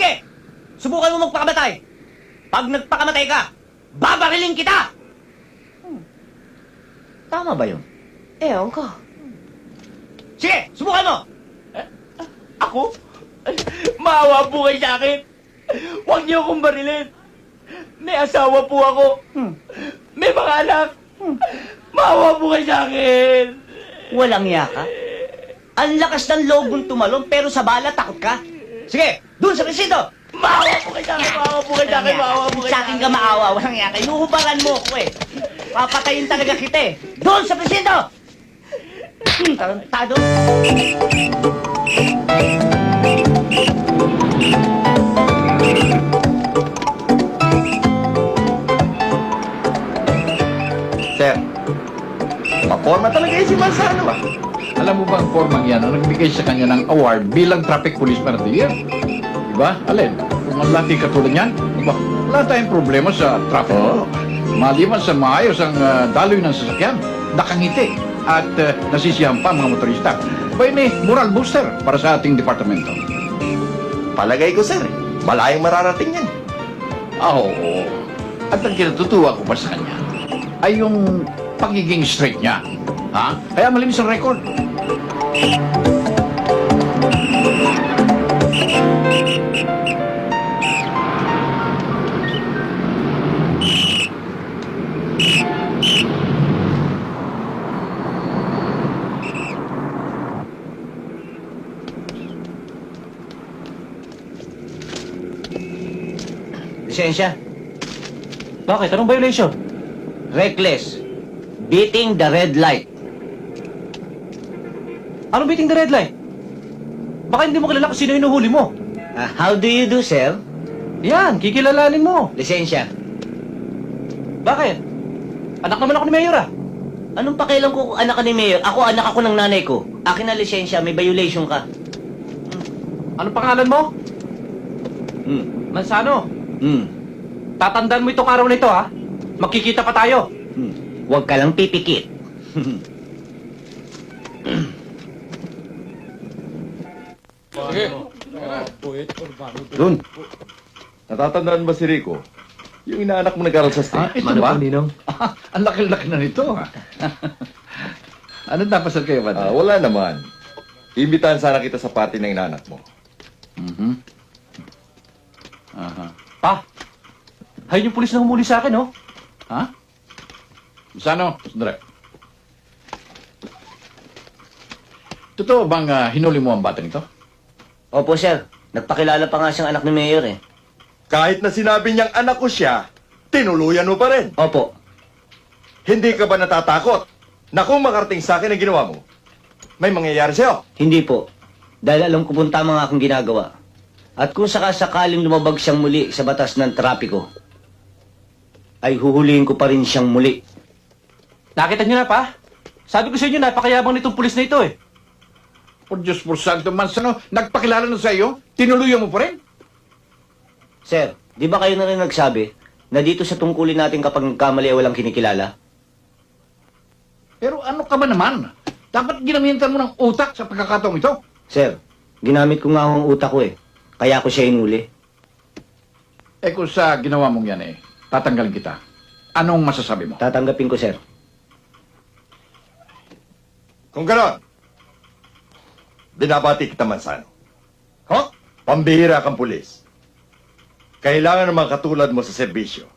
Sige! Subukan mo magpakamatay! Pag nagpakamatay ka, babariling kita! Tama ba yun? Ewan ko. Sige! Subukan mo! Ako? Maawa po kayo sa akin. Huwag niyo akong barilin. May asawa po ako. May mga anak. Maawa po kayo sa akin. Walang yaka. Ang lakas ng loob mong tumalon, pero sa bala takot ka. Sige! Doon sa presinto! Maawa po kayo sa akin. Maawa po kayo sa akin. Maawa po kayo Sa akin ka maawa, walang yaka. Inuhubaran mo ko eh. Papatayin talaga kita eh. Doon sa presinto! Tarantado. Sir, maporma talaga si Manzano ah. Alam mo ba ang formang yan ang nagbigay sa kanya ng award bilang Traffic Policeman of the Year? Diba? Alin? Kung ang lati katulad niyan, diba? Wala tayong problema sa traffic. Oo. Maliban sa maayos ang daloy ng sasakyan, nakangiti at nasisiyahan pa ang mga motorista. Ba yun moral booster para sa ating departamento. Palagay ko sir, malayang mararating yan. Oo. At ang kinatutuwa ko pa sa kanya ay yung pagiging straight niya. Ha? Kaya malinis ang record. Lisensya. Bakit? Anong violation? Reckless. Beating the red light. Anong beating the red light? Baka hindi mo kilala kung sino hinuhuli mo. How do you do, sir? Yan, kikilalanin mo. Lisensya. Bakit? Anak naman ako ni Mayor ah. Anong pakialam ko kung anak ka ni Mayor? Ako, anak ako ng nanay ko. Akin na lisensya, may violation ka. Anong pangalan mo? Hmm. Manzano. Hmm. Tatandaan mo itong araw na ito ha. Magkikita pa tayo. Huwag ka lang pipikit. Dun, natatandaan ba si Rico? Yung inaanak mo nag-aral sa street. Ito ba? Ang laki-laki na nito. Ano napasal kayo ba? Wala naman. Imbitahan sana kita sa party ng inaanak mo. Aha. Pa, ayun yung pulis na humuli sa akin oh. Ha? Sano? Sandra. Totoo bang hinuli mo ang batang ito? Opo, sir. Nagpakilala pa nga siyang anak ni Mayor eh. Kahit na sinabi niyang anak ko siya, tinuluyan mo pa rin. Opo. Hindi ka ba natatakot na kung makarating sa akin ang ginawa mo, may mangyayari sa'yo? Hindi po. Dahil alam ko pong tama nga akong ginagawa. At kung sakasakaling lumabag siyang muli sa batas ng trapiko, ay huhulihin ko pa rin siyang muli. Nakita niyo na pa? Sabi ko sa inyo, napakayabang nitong pulis na ito eh. Por Diyos por Santo Manzano, nagpakilala na sa iyo, tinuluyan mo pa rin? Sir, di ba kayo na rin nagsabi na dito sa tungkulin natin kapag nagkamali ay walang kinikilala? Pero ano ka ba naman? Dapat ginamitan mo ng utak sa pagkakataong ito. Sir, ginamit ko nga ang utak ko eh. Kaya ko siya inuli. Eh kung sa ginawa mong yan tatanggalin kita. Anong masasabi mo? Tatanggapin ko, sir. Kung ganon, binabati kita Manzano. Ho? Pambihira kang pulis. Kailangan ng mga katulad mo sa serbisyo.